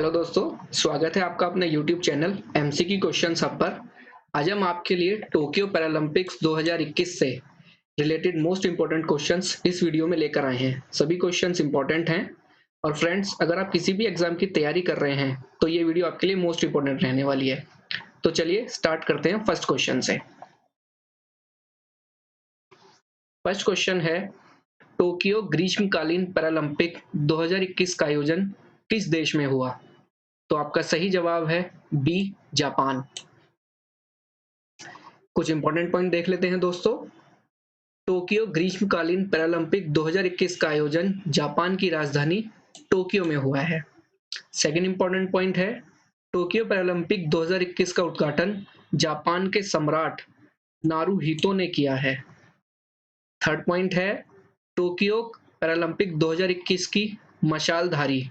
Hello दोस्तों, स्वागत है आपका अपने YouTube channel MCQ questions hub पर। आज हम आपके लिए टोक्यो पैरालंपिक्स 2021 से रिलेटेड मोस्ट इंपोर्टेंट क्वेश्चंस इस वीडियो में लेकर आए हैं। सभी क्वेश्चंस इंपॉर्टेंट हैं और फ्रेंड्स, अगर आप किसी भी एग्जाम की तैयारी कर रहे हैं तो ये वीडियो आपके लिए मोस्ट इंपोर्टेंट रहने वाली है। तो चलिए स्टार्ट करते हैं फर्स्ट क्वेश्चन से। फर्स्ट क्वेश्चन है, टोक्यो ग्रीष्मकालीन पैरालंपिक 2021 का आयोजन किस देश में हुआ? तो आपका सही जवाब है बी, जापान। कुछ इंपॉर्टेंट पॉइंट देख लेते हैं दोस्तों। टोक्यो ग्रीष्मकालीन पैरालंपिक 2021 का आयोजन जापान की राजधानी टोक्यो में हुआ है। सेकंड इंपॉर्टेंट पॉइंट है, टोक्यो पैरालंपिक 2021 का उद्घाटन जापान के सम्राट नारुहितो ने किया है। थर्ड पॉइंट है, टोक्यो पैरालंपिक 2021 की मशालधारी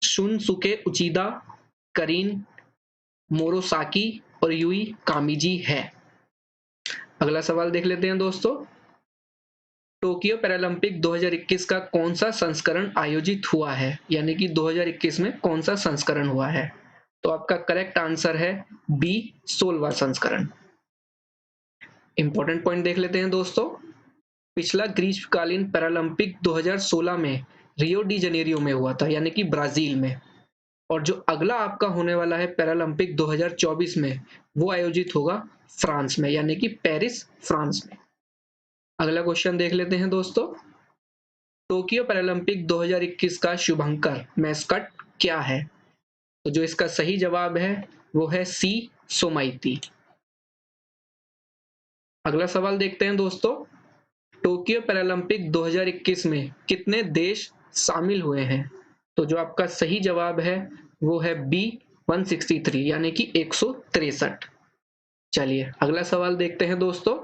शुनसुके उचिदा, करीन मोरोसाकी और यूई कामिजी है। अगला सवाल देख लेते हैं दोस्तों। टोक्यो पैरालंपिक 2021 का कौन सा संस्करण आयोजित हुआ है, यानी कि 2021 में कौन सा संस्करण हुआ है? तो आपका करेक्ट आंसर है बी, 16वां संस्करण। इंपॉर्टेंट पॉइंट देख लेते हैं दोस्तों। पिछला ग्रीष्मकालीन पैरालंपिक 2016 में रियो डी जनेरियो में हुआ था, यानी कि ब्राजील में। और जो अगला आपका होने वाला है पैरालंपिक 2024 में, वो आयोजित होगा फ्रांस में, यानी कि पेरिस, फ्रांस में। अगला क्वेश्चन देख लेते हैं दोस्तों। टोक्यो पैरालंपिक 2021 का शुभंकर मैस्कट क्या है? तो जो इसका सही जवाब है वो है सी, सोमाइती। अगला सवाल देखते हैं दोस्तों। टोक्यो पैरालंपिक 2021 में कितने देश शामिल हुए हैं? तो जो आपका सही जवाब है वो है बी, 163, यानी कि 163। चलिए अगला सवाल देखते हैं दोस्तों।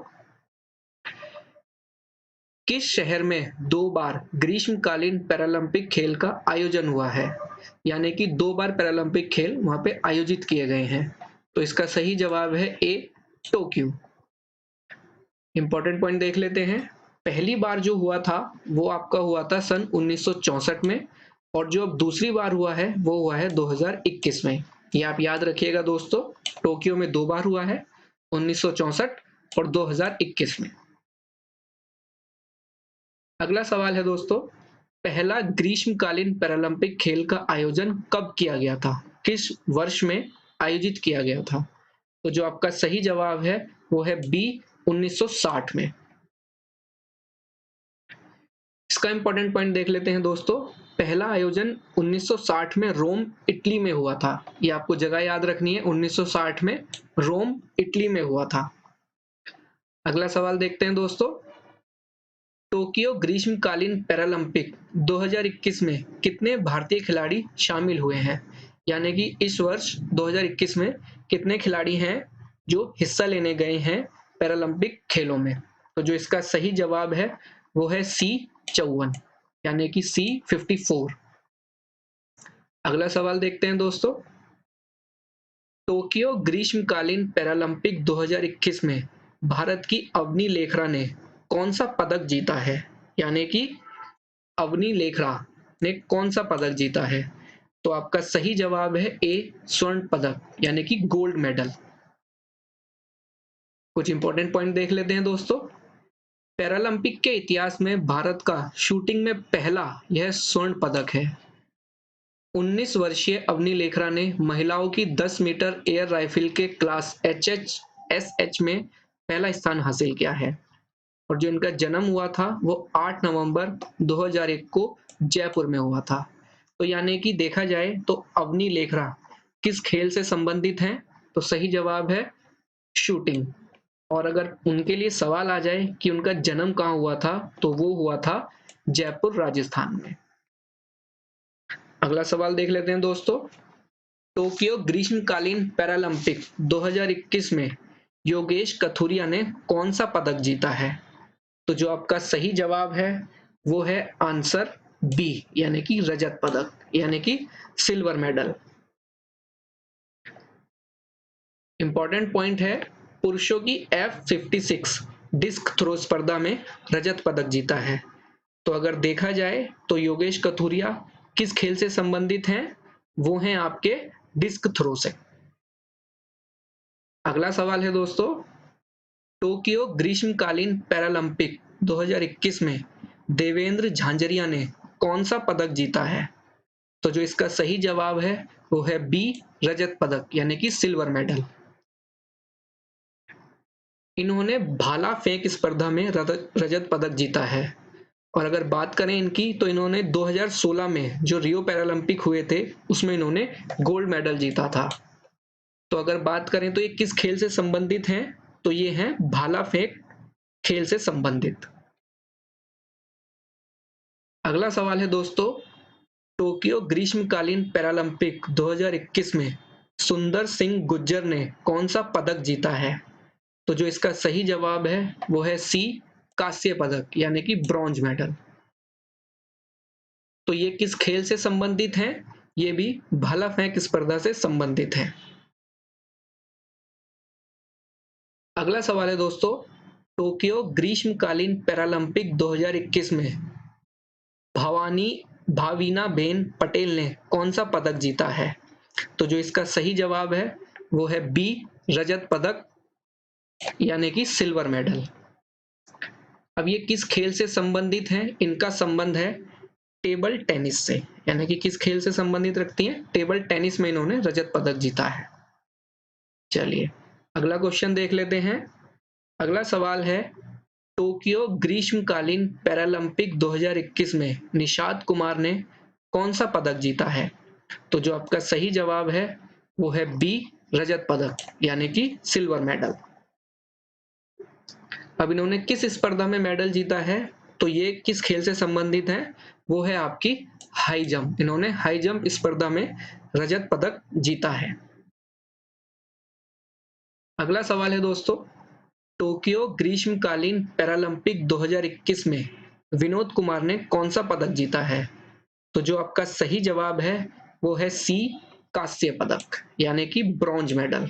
किस शहर में 2 बार ग्रीष्मकालीन पैरालंपिक खेल का आयोजन हुआ है? यानी कि 2 बार पैरालंपिक खेल वहां पे आयोजित किए गए हैं। तो इसका सही जवाब है ए, टोक्यो। इंपॉर्टेंट पॉइंट देख लेते हैं। पहली बार जो हुआ था वो आपका हुआ था सन 1964 में, और जो अब दूसरी बार हुआ है वो हुआ है 2021 में। ये आप याद रखिएगा दोस्तों, टोक्यो में 2 बार हुआ है, 1964 और 2021 में। अगला सवाल है दोस्तों, पहला ग्रीष्मकालीन पैरालंपिक खेल का आयोजन कब किया गया था? किस वर्ष में आयोजित किया गया था? तो जो आपका सही जवाब है वो है बी, 1960 में। इसका इंपॉर्टेंट पॉइंट देख लेते हैं दोस्तों। पहला आयोजन 1960 में रोम, इटली में हुआ था। ये आपको जगह याद रखनी है, 1960 में रोम, इटली में हुआ था। अगला सवाल देखते हैं दोस्तों। टोक्यो ग्रीष्मकालीन पैरालंपिक 2021 में कितने भारतीय खिलाड़ी शामिल हुए हैं? यानी कि इस वर्ष 2021 में कितने खिलाड़ी हैं जो हिस्सा लेने गए हैं पैरालंपिक खेलों में? तो जो इसका सही जवाब है वो है सी, 54, यानी कि सी, 54। अगला सवाल देखते हैं दोस्तों। टोक्यो ग्रीष्मकालीन पैरालंपिक 2021 में भारत की अवनी लेखरा ने कौन सा पदक जीता है? यानी कि अवनी लेखरा ने कौन सा पदक जीता है? तो आपका सही जवाब है ए, स्वर्ण पदक, यानी कि गोल्ड मेडल। कुछ इंपॉर्टेंट पॉइंट देख लेते हैं दोस्तों। पैरालंपिक के इतिहास में भारत का शूटिंग में पहला यह स्वर्ण पदक है। 19 वर्षीय अवनी लेखरा ने महिलाओं की 10 मीटर एयर राइफल के क्लास एसएच में पहला स्थान हासिल किया है। और जो इनका जन्म हुआ था वो 8 नवंबर 2001 को जयपुर में हुआ था। तो यानी कि देखा जाए तो अवनी लेखरा किस खेल से संबंधित हैं? तो सही जवाब है शूटिंग। और अगर उनके लिए सवाल आ जाए कि उनका जन्म कहाँ हुआ था, तो वो हुआ था जयपुर, राजस्थान में। अगला सवाल देख लेते हैं दोस्तों। टोक्यो ग्रीष्मकालीन पैरालंपिक 2021 में योगेश कथुरिया ने कौन सा पदक जीता है? तो जो आपका सही जवाब है वो है आंसर बी, यानी कि रजत पदक, यानी कि सिल्वर मेडल। इंपॉर्टेंट पॉइंट है, पुरुषों की F56 डिस्क थ्रो स्पर्धा में रजत पदक जीता है। तो अगर देखा जाए तो योगेश कथुरिया किस खेल से संबंधित हैं? वो हैं आपके डिस्क थ्रो से। अगला सवाल है दोस्तों, टोक्यो ग्रीष्मकालीन पैरालंपिक 2021 में देवेंद्र झांझरिया ने कौन सा पदक जीता है? तो जो इसका सही जवाब है वो है बी, रजत पदक यानी कि सिल्वर मेडल। इन्होंने भाला फेंक स्पर्धा में रजत पदक जीता है। और अगर बात करें इनकी, तो इन्होंने 2016 में जो रियो पैरालंपिक हुए थे उसमें इन्होंने गोल्ड मेडल जीता था। तो अगर बात करें तो ये किस खेल से संबंधित हैं, तो ये हैं भाला फेंक खेल से संबंधित। अगला सवाल है दोस्तों, टोक्यो ग्रीष्मकालीन पैरालंपिक 2021 में सुंदर सिंह गुज्जर ने कौन सा पदक जीता है? तो जो इसका सही जवाब है वो है सी, कांस्य पदक यानी कि ब्रॉन्ज मेडल। तो ये किस खेल से संबंधित है? ये भी भाला फेंक स्पर्धा से संबंधित है। अगला सवाल है दोस्तों, टोक्यो ग्रीष्मकालीन पैरालंपिक 2021 में भावीना बेन पटेल ने कौन सा पदक जीता है? तो जो इसका सही जवाब है वो है बी, रजत पदक यानी कि सिल्वर मेडल। अब ये किस खेल से संबंधित हैं? इनका संबंध है टेबल टेनिस से, यानी कि किस खेल से संबंधित रखती हैं? टेबल टेनिस में इन्होंने रजत पदक जीता है। चलिए अगला क्वेश्चन देख लेते हैं। अगला सवाल है, टोक्यो ग्रीष्मकालीन पैरालंपिक 2021 में निषाद कुमार ने कौन सा पदक जीता है? तो जो आपका सही जवाब है वो है बी, रजत पदक यानी कि सिल्वर मेडल। अब इन्होंने किस स्पर्धा में मेडल जीता है? तो ये किस खेल से संबंधित है? वो है आपकी हाई जंप। इन्होंने हाई जंप स्पर्धा में रजत पदक जीता है। अगला सवाल है दोस्तों, टोक्यो ग्रीष्मकालीन पैरालंपिक 2021 में विनोद कुमार ने कौन सा पदक जीता है? तो जो आपका सही जवाब है वो है सी, कांस्य पदक यानी कि ब्रॉन्ज मेडल।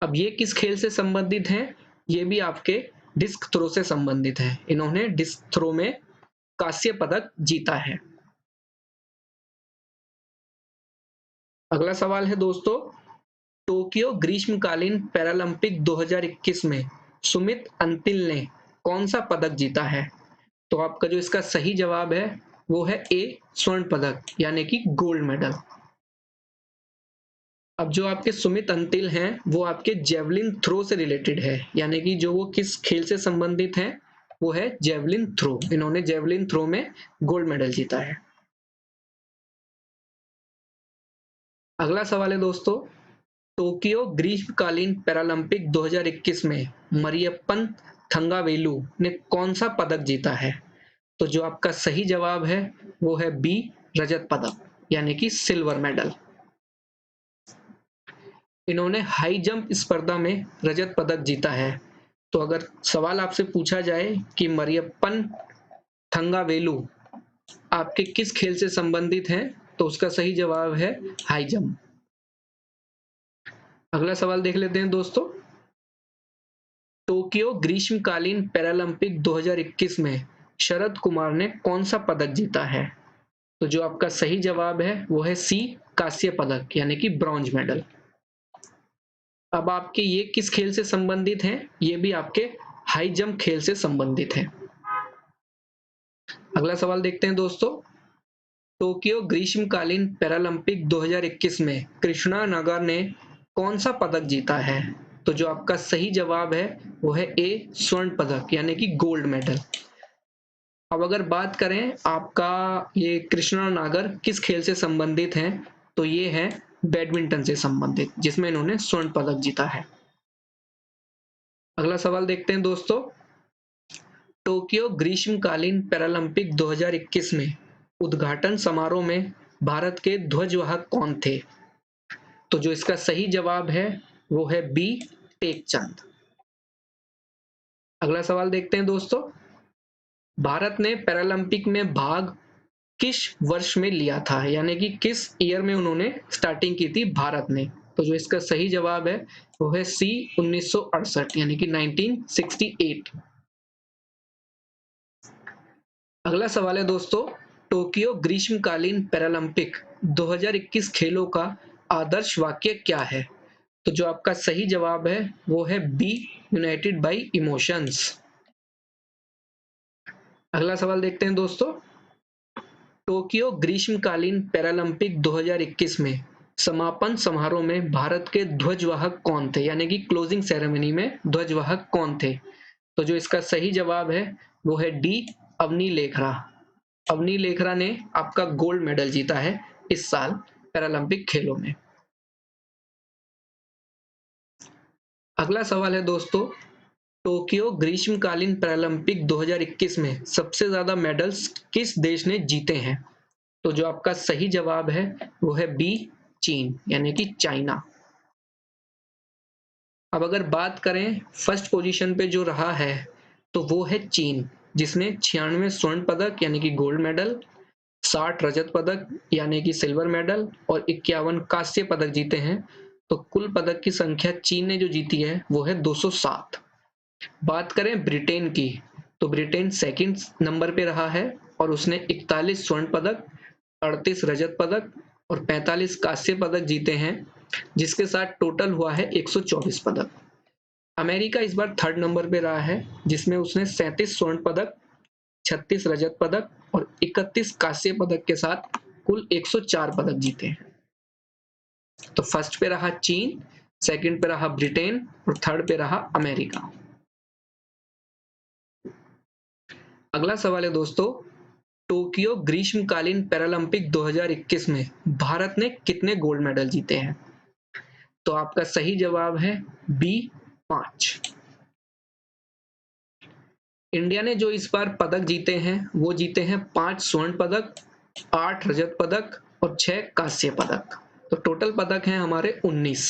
अब ये किस खेल से संबंधित है? ये भी आपके डिस्क थ्रो से संबंधित है। इन्होंने डिस्क थ्रो में कांस्य पदक जीता है। अगला सवाल है दोस्तों, टोक्यो ग्रीष्मकालीन पैरालंपिक 2021 में सुमित अंतिल ने कौन सा पदक जीता है? तो आपका जो इसका सही जवाब है वो है ए, स्वर्ण पदक यानी कि गोल्ड मेडल। अब जो आपके सुमित अंतिल हैं वो आपके जेवलिन थ्रो से रिलेटेड है, यानी कि जो वो किस खेल से संबंधित हैं वो है जेवलिन थ्रो। इन्होंने जेवलिन थ्रो में गोल्ड मेडल जीता है। अगला सवाल है दोस्तों, टोक्यो ग्रीष्मकालीन पैरालंपिक 2021 में मरियप्पन थंगावेलु ने कौन सा पदक जीता है? तो जो आपका सही जवाब है वो है बी, रजत पदक यानी कि सिल्वर मेडल। इन्होंने हाई जंप स्पर्धा में रजत पदक जीता है। तो अगर सवाल आपसे पूछा जाए कि मरियप्पन थंगावेलु आपके किस खेल से संबंधित हैं, तो उसका सही जवाब है हाई जंप। अगला सवाल देख लेते हैं दोस्तों, टोक्यो ग्रीष्मकालीन पैरालंपिक 2021 में शरद कुमार ने कौन सा पदक जीता है? तो जो आपका सही जवाब है वो है सी, कांस्य पदक यानी कि ब्रॉन्ज मेडल। अब आपके ये किस खेल से संबंधित हैं? ये भी आपके हाई जंप खेल से संबंधित है। अगला सवाल देखते हैं दोस्तों, टोक्यो ग्रीष्मकालीन पैरालंपिक 2021 में कृष्णा नागर ने कौन सा पदक जीता है? तो जो आपका सही जवाब है वो है ए, स्वर्ण पदक यानी कि गोल्ड मेडल। अब अगर बात करें आपका ये कृष्णा नागर किस खेल से संबंधित हैं, तो ये है बैडमिंटन से संबंधित, जिसमें इन्होंने स्वर्ण पदक जीता है। अगला सवाल देखते हैं दोस्तों, टोक्यो ग्रीष्मकालीन पैरालंपिक 2021 में उद्घाटन समारोह में भारत के ध्वजवाहक कौन थे? तो जो इसका सही जवाब है वो है बी, टेकचंद। अगला सवाल देखते हैं दोस्तों, भारत ने पैरालंपिक में भाग किस वर्ष में लिया था, यानी कि किस ईयर में उन्होंने स्टार्टिंग की थी भारत ने? तो जो इसका सही जवाब है वो है सी, 1968 यानी कि 1968। अगला सवाल है दोस्तों, टोक्यो ग्रीष्मकालीन पैरालंपिक 2021 खेलों का आदर्श वाक्य क्या है? तो जो आपका सही जवाब है वो है बी, यूनाइटेड बाय इमोशंस। अगला सवाल देखते हैं दोस्तों। टोक्यो ग्रीष्मकालीन पैरालंपिक 2021 में समापन समारोह में भारत के ध्वजवाहक कौन थे, यानी कि क्लोजिंग सेरेमनी में ध्वजवाहक कौन थे? तो जो इसका सही जवाब है वो है डी, अवनी लेखरा। अवनी लेखरा ने आपका गोल्ड मेडल जीता है इस साल पैरालंपिक खेलों में। अगला सवाल है दोस्तों, टोक्यो ग्रीष्मकालीन पैरालंपिक 2021 में सबसे ज्यादा मेडल्स किस देश ने जीते हैं? तो जो आपका सही जवाब है वो है बी, चीन, यानी कि चाइना। अब अगर बात करें फर्स्ट पोजीशन पे जो रहा है तो वो है चीन, जिसने 96 स्वर्ण पदक यानी कि गोल्ड मेडल, 60 रजत पदक यानी कि सिल्वर मेडल और 51 कांस्य पदक जीते हैं। तो कुल पदक की संख्या चीन ने जो जीती है वो है 207। बात करें ब्रिटेन की तो ब्रिटेन सेकंड नंबर पे रहा है और उसने 41 स्वर्ण पदक, 38 रजत पदक और 45 कांस्य पदक जीते हैं, जिसके साथ टोटल हुआ है 124 पदक। अमेरिका इस बार थर्ड नंबर पे रहा है, जिसमें उसने 37 स्वर्ण पदक, 36 रजत पदक और 31 कांस्य पदक के साथ कुल 104 पदक जीते हैं। तो फर्स्ट पे रहा चीन, सेकंड पे रहा ब्रिटेन और थर्ड पे रहा अमेरिका। अगला सवाल है दोस्तों, टोक्यो ग्रीष्मकालीन पैरालंपिक 2021 में भारत ने कितने गोल्ड मेडल जीते हैं? तो आपका सही जवाब है बी, 5। इंडिया ने जो इस बार पदक जीते हैं वो जीते हैं 5 स्वर्ण पदक, 8 रजत पदक और 6 कांस्य पदक। तो टोटल पदक हैं हमारे 19।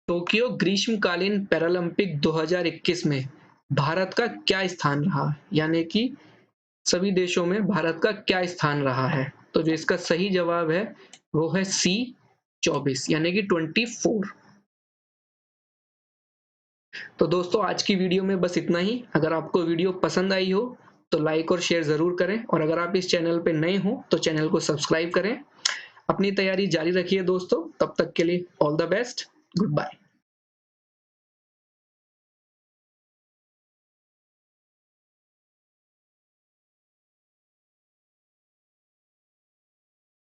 टोक्यो ग्रीष्मकालीन पैरालंपिक 2021 में भारत का क्या स्थान रहा, यानी कि सभी देशों में भारत का क्या स्थान रहा है? तो जो इसका सही जवाब है वो है सी, 24 यानी कि 24। तो दोस्तों आज की वीडियो में बस इतना ही। अगर आपको वीडियो पसंद आई हो तो लाइक और शेयर जरूर करें और अगर आप इस चैनल पे नए हो तो चैनल को सब्सक्राइब करें। अपनी तैयारी जारी रखिए दोस्तों, तब तक के लिए all the best, good bye.